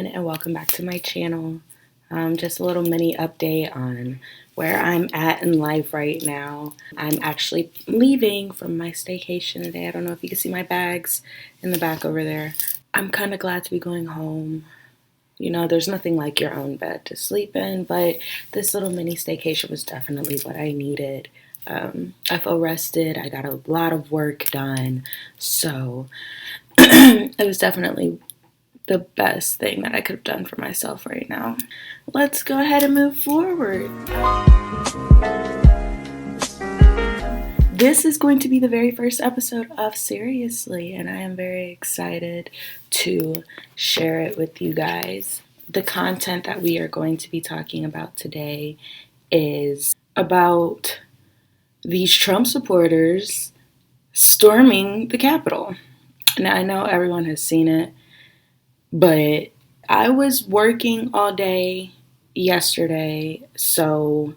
everyone, and welcome back to my channel. Just a little mini update on where I'm at in life right now. I'm actually leaving from my staycation today. I don't know if you can see my bags in the back over there. I'm kind of glad to be going home. You know, there's nothing like your own bed to sleep in, but this little mini staycation was definitely what I needed. I feel rested. I got a lot of work done, so it was definitely the best thing that I could have done for myself right now. Let's go ahead and move forward. This is going to be the very first episode of Seriously, and I am very excited to share it with you guys. The content that we are going to be talking about today is about these Trump supporters storming the Capitol. Now, I know everyone has seen it, but I was working all day yesterday, so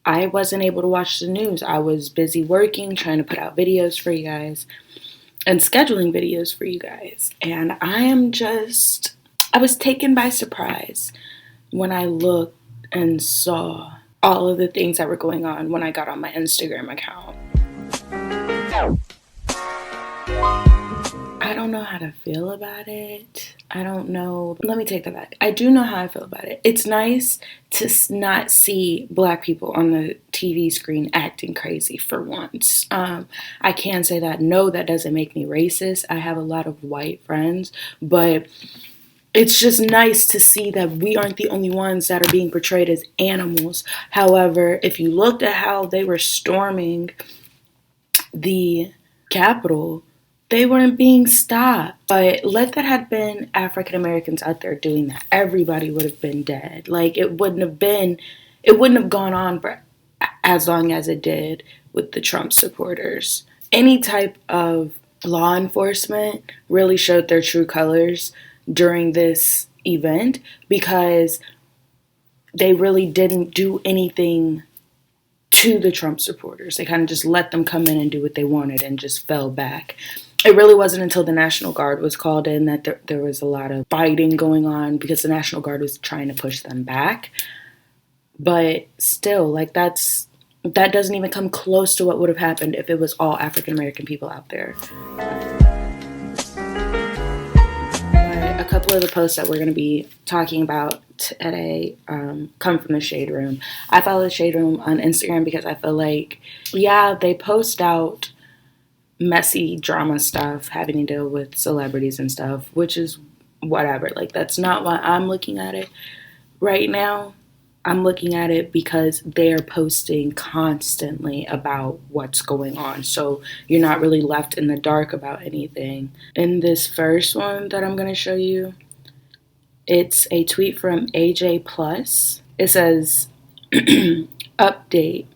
I wasn't able to watch the news. I was busy working, trying to put out videos for you guys and scheduling videos for you guys. And I was taken by surprise when I looked and saw all of the things that were going on when I got on my Instagram account. I don't know how to feel about it. I don't know. Let me take that back. I do know how I feel about it. It's nice to not see Black people on the TV screen acting crazy for once. I can say that. No, that doesn't make me racist. I have a lot of white friends, but it's just nice to see that we aren't the only ones that are being portrayed as animals. However, if you looked at how they were storming the Capitol, they weren't being stopped. But let that had been African Americans out there doing that, everybody would have been dead. Like, it wouldn't have gone on for as long as it did with the Trump supporters. Any type of law enforcement really showed their true colors during this event, because they really didn't do anything to the Trump supporters. They kind of just let them come in and do what they wanted and just fell back. It really wasn't until the National Guard was called in that there was a lot of fighting going on, because the National Guard was trying to push them back. But still, like, that doesn't even come close to what would have happened if it was all African American people out there. A couple of the posts that we're going to be talking about today come from the Shade Room. I follow the Shade Room on Instagram because I feel like, yeah, they post out messy drama stuff having to deal with celebrities and stuff, which is whatever. Like, that's not why I'm looking at it right now. I'm looking at it because they're posting constantly about what's going on, so you're not really left in the dark about anything. In this first one that I'm going to show you, it's a tweet from AJ Plus. It says, update,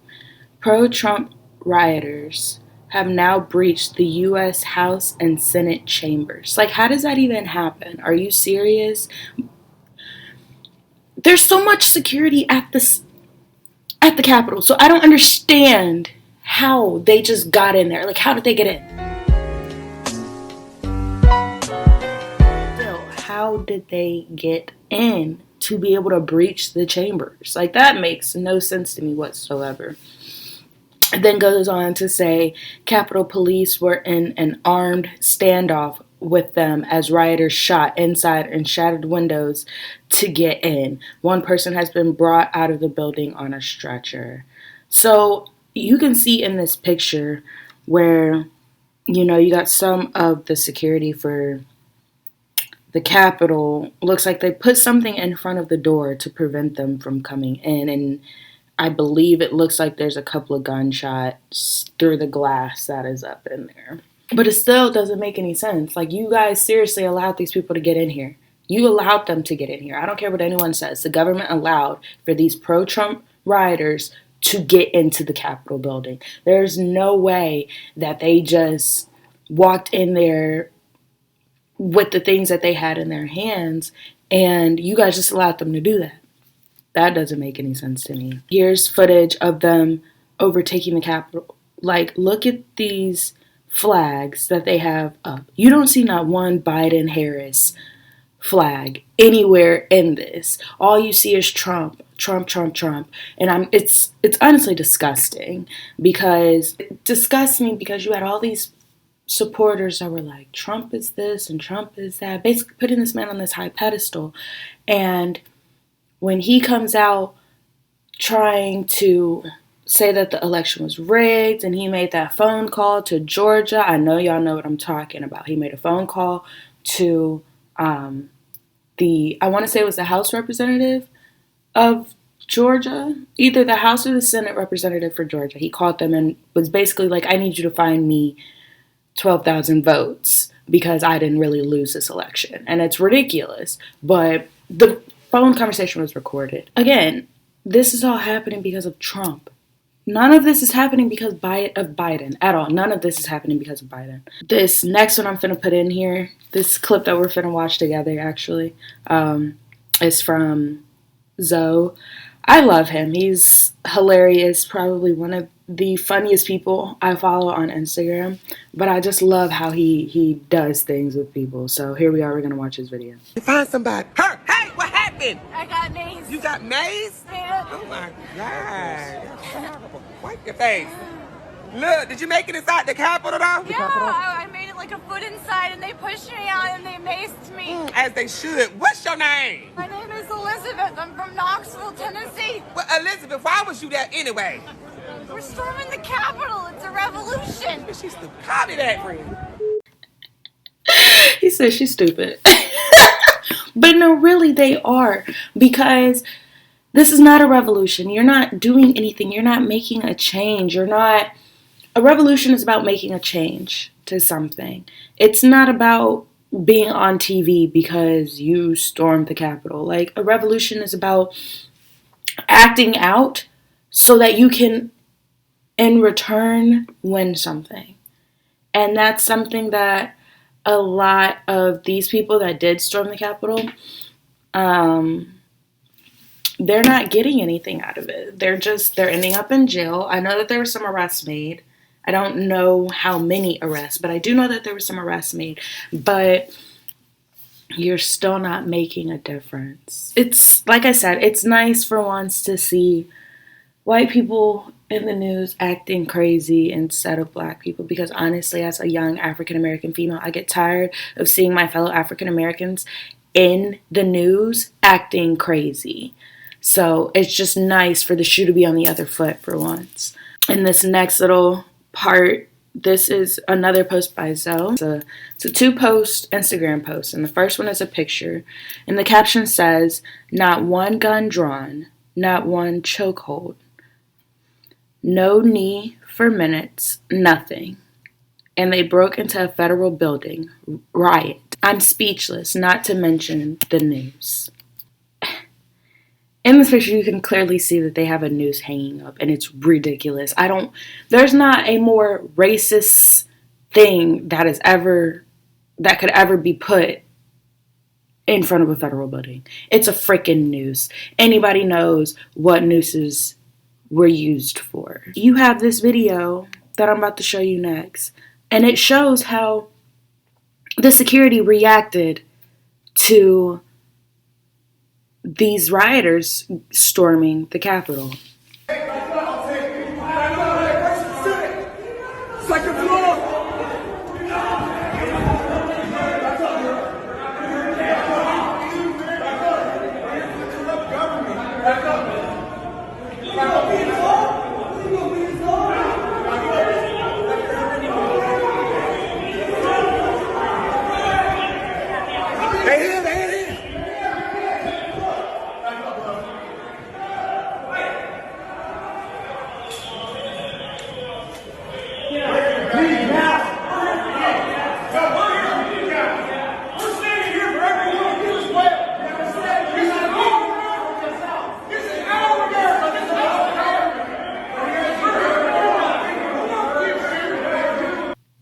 pro-Trump rioters have now breached the U.S. House and Senate chambers. Like, how does that even happen? Are you serious? There's so much security at the Capitol, so I don't understand how they just got in there. Like, how did they get in? Still, how did they get in to be able to breach the chambers? Like, that makes no sense to me whatsoever. It then goes on to say Capitol Police were in an armed standoff with them as rioters shot inside and shattered windows to get in. One person has been brought out of the building on a stretcher. So you can see in this picture where, you know, you got some of the security for the Capitol. Looks like they put something in front of the door to prevent them from coming in, and I believe it looks like there's a couple of gunshots through the glass that is up in there. But it still doesn't make any sense. Like, you guys seriously allowed these people to get in here. You allowed them to get in here. I don't care what anyone says. The government allowed for these pro-Trump rioters to get into the Capitol building. There's no way that they just walked in there with the things that they had in their hands and you guys just allowed them to do that. That doesn't make any sense to me. Here's footage of them overtaking the Capitol. Like, look at these flags that they have up. You don't see not one Biden-Harris flag anywhere in this. All you see is Trump, Trump, Trump, Trump. And it's honestly disgusting, because it disgusts me because you had all these supporters that were like, Trump is this and Trump is that, basically putting this man on this high pedestal. And when he comes out trying to say that the election was rigged and he made that phone call to Georgia, I know y'all know what I'm talking about. He made a phone call to I want to say it was the House representative of Georgia, either the House or the Senate representative for Georgia. He called them and was basically like, I need you to find me 12,000 votes because I didn't really lose this election. And it's ridiculous. But the phone conversation was recorded. Again, this is all happening because of Trump. None of this is happening because of Biden at all. None of this is happening because of Biden. This next one I'm finna put in here, this clip that we're finna watch together actually, is from Zoe. I love him. He's hilarious, probably one of the funniest people I follow on Instagram. But I just love how he does things with people. So here we are, we're gonna watch his video. Find somebody. Her! Hey, what happened? I got mace. You got mace? Yeah. Oh my God. That's horrible. Wipe your face. Look, did you make it inside the Capitol though? Yeah, I made it like a foot inside and they pushed me out and they maced me. As they should. What's your name? My name is Elizabeth. I'm from Knoxville, Tennessee. Well, Elizabeth, why was you there anyway? We're storming the Capitol. It's a revolution. She's stupid. Copy that, friend. He said she's stupid. But no, really, they are. Because this is not a revolution. You're not doing anything. You're not making a change. A revolution is about making a change to something. It's not about being on TV because you stormed the Capitol. Like, a revolution is about acting out so that you can, in return, win something. And that's something that a lot of these people that did storm the Capitol, they're not getting anything out of it. They're ending up in jail. I know that there were some arrests made. I don't know how many arrests, but I do know that there were some arrests made. But you're still not making a difference. It's, like I said, it's nice for once to see white people in the news acting crazy instead of black people, because honestly, as a young African American female, I get tired of seeing my fellow African Americans in the news acting crazy. So it's just nice for the shoe to be on the other foot for once. And this next little part, this is another post by Zoe. It's a 2-post Instagram post, and the first one is a picture, and the caption says, "Not one gun drawn, not one chokehold. No knee for minutes, nothing. And they broke into a federal building. Riot. I'm speechless, not to mention the news." In this picture, you can clearly see that they have a noose hanging up, and it's ridiculous. There's not a more racist thing that could ever be put in front of a federal building. It's a freaking noose. Anybody knows what nooses were used for. You have this video that I'm about to show you next, and it shows how the security reacted to these rioters storming the Capitol.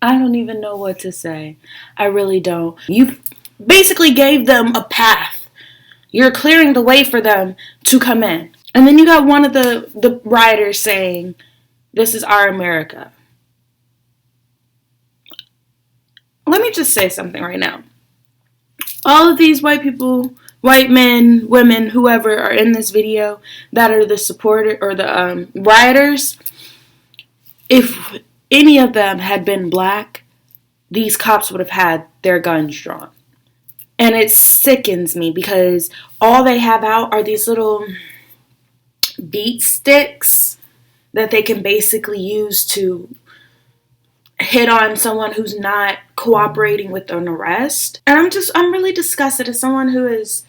I don't even know what to say. I really don't. You basically gave them a path. You're clearing the way for them to come in. And then you got one of the rioters saying, "This is our America." Let me just say something right now. All of these white people, white men, women, whoever are in this video that are the supporter or the rioters, if any of them had been black, these cops would have had their guns drawn. And it sickens me because all they have out are these little beat sticks that they can basically use to hit on someone who's not cooperating with an arrest. And I'm really disgusted as someone who has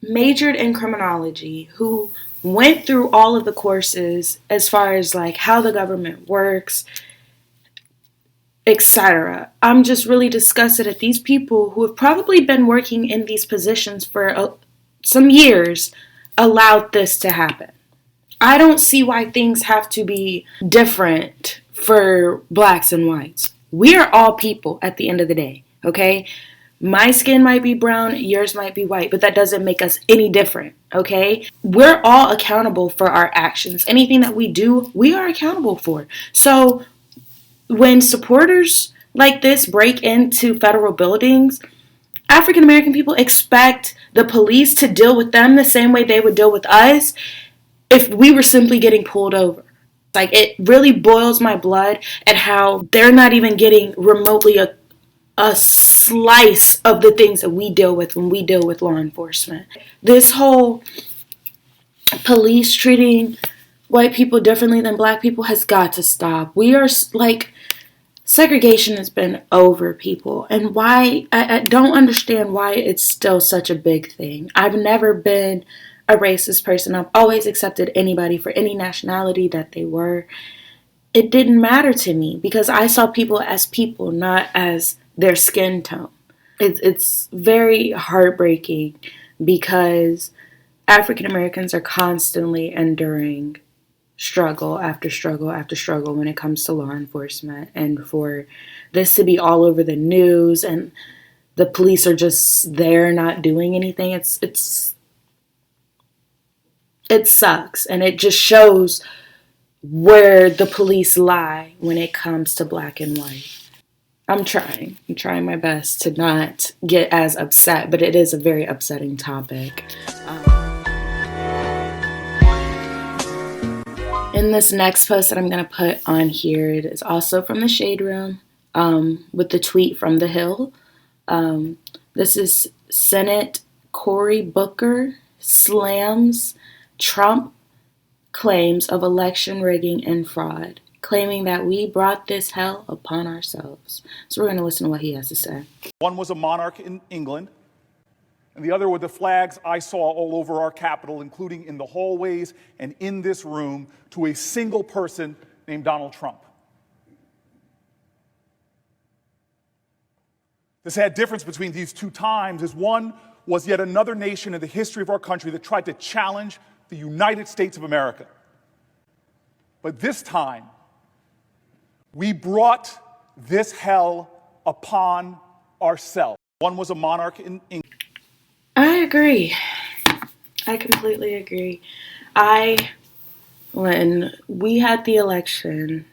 majored in criminology, who went through all of the courses as far as like how the government works, etc. I'm just really disgusted at these people who have probably been working in these positions for some years allowed this to happen. I don't see why things have to be different for blacks and whites. We are all people at the end of the day, okay? My skin might be brown, yours might be white, but that doesn't make us any different, okay? We're all accountable for our actions. Anything that we do, we are accountable for. So when supporters like this break into federal buildings, African American people expect the police to deal with them the same way they would deal with us if we were simply getting pulled over. Like, it really boils my blood at how they're not even getting remotely a slice of the things that we deal with when we deal with law enforcement. This whole police treating white people differently than black people has got to stop. We are like, segregation has been over, people. And why, I don't understand why it's still such a big thing. I've never been a racist person. I've always accepted anybody for any nationality that they were. It didn't matter to me because I saw people as people, not as their skin tone. It's very heartbreaking because African Americans are constantly enduring struggle after struggle after struggle when it comes to law enforcement, and for this to be all over the news and the police are just there not doing anything, it sucks, and it just shows where the police lie when it comes to black and white. I'm trying my best to not get as upset, but it is a very upsetting topic. In this next post that I'm going to put on here, it is also from the Shade Room, with the tweet from The Hill. This is Senate Cory Booker slams Trump claims of election rigging and fraud, claiming that we brought this hell upon ourselves. So we're going to listen to what he has to say. One was a monarch in England, and the other were the flags I saw all over our Capitol, including in the hallways and in this room, to a single person named Donald Trump. The sad difference between these two times is one was yet another nation in the history of our country that tried to challenge the United States of America. But this time, we brought this hell upon ourselves. One was a monarch in England. I agree. I completely agree. When we had the election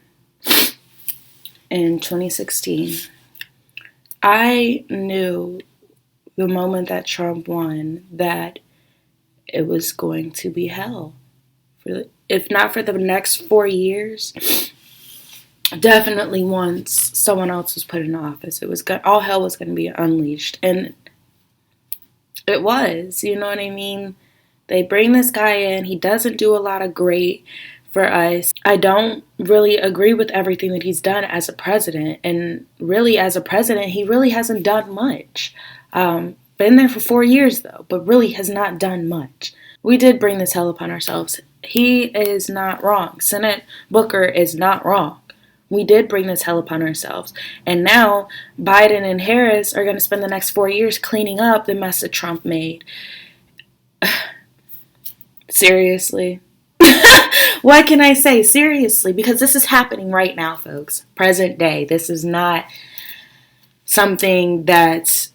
in 2016, I knew the moment that Trump won that it was going to be hell. If not for the next 4 years, definitely once someone else was put in office, all hell was going to be unleashed. And it was, you know what I mean? They bring this guy in. He doesn't do a lot of great for us. I don't really agree with everything that he's done as a president. And really, as a president, he really hasn't done much. Been there for 4 years, though, but really has not done much. We did bring this hell upon ourselves. He is not wrong. Senate Booker is not wrong. We did bring this hell upon ourselves. And now Biden and Harris are going to spend the next 4 years cleaning up the mess that Trump made. Seriously? What can I say? Seriously? Because this is happening right now, folks. Present day. This is not something that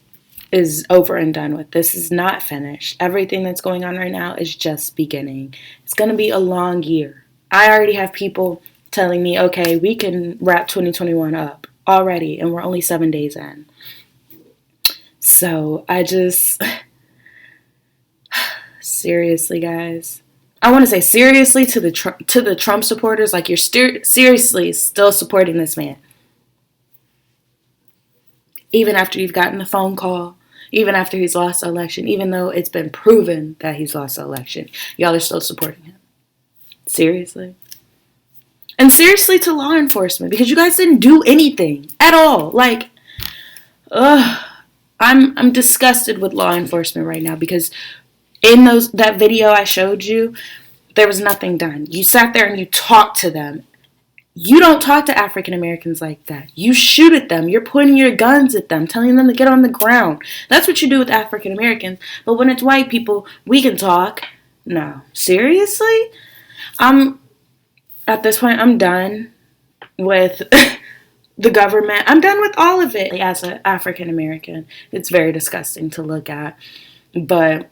is over and done with. This is not finished. Everything that's going on right now is just beginning. It's going to be a long year. I already have people telling me, okay, we can wrap 2021 up already, and we're only 7 days in. So I just, seriously, guys. I want to say seriously to the Trump supporters, like you're seriously still supporting this man. Even after you've gotten the phone call, even after he's lost the election, even though it's been proven that he's lost the election, y'all are still supporting him. Seriously. And seriously to law enforcement, because you guys didn't do anything at all. Like, I'm disgusted with law enforcement right now, because in that video I showed you, there was nothing done. You sat there and you talked to them. You don't talk to African Americans like that. You shoot at them. You're pointing your guns at them, telling them to get on the ground. That's what you do with African Americans. But when it's white people, we can talk. No. Seriously? At this point, I'm done with the government. I'm done with all of it. As an African American, it's very disgusting to look at. But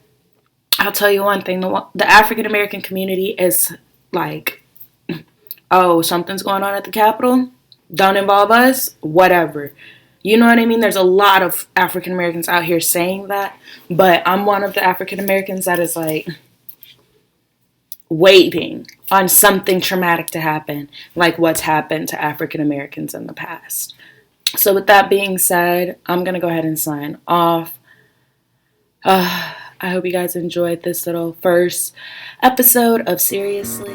I'll tell you one thing. The African American community is like, oh, something's going on at the Capitol? Don't involve us? Whatever. You know what I mean? There's a lot of African Americans out here saying that, but I'm one of the African Americans that is like waiting on something traumatic to happen, like what's happened to African Americans in the past. So with that being said, I'm going to go ahead and sign off. I hope you guys enjoyed this little first episode of Seriously.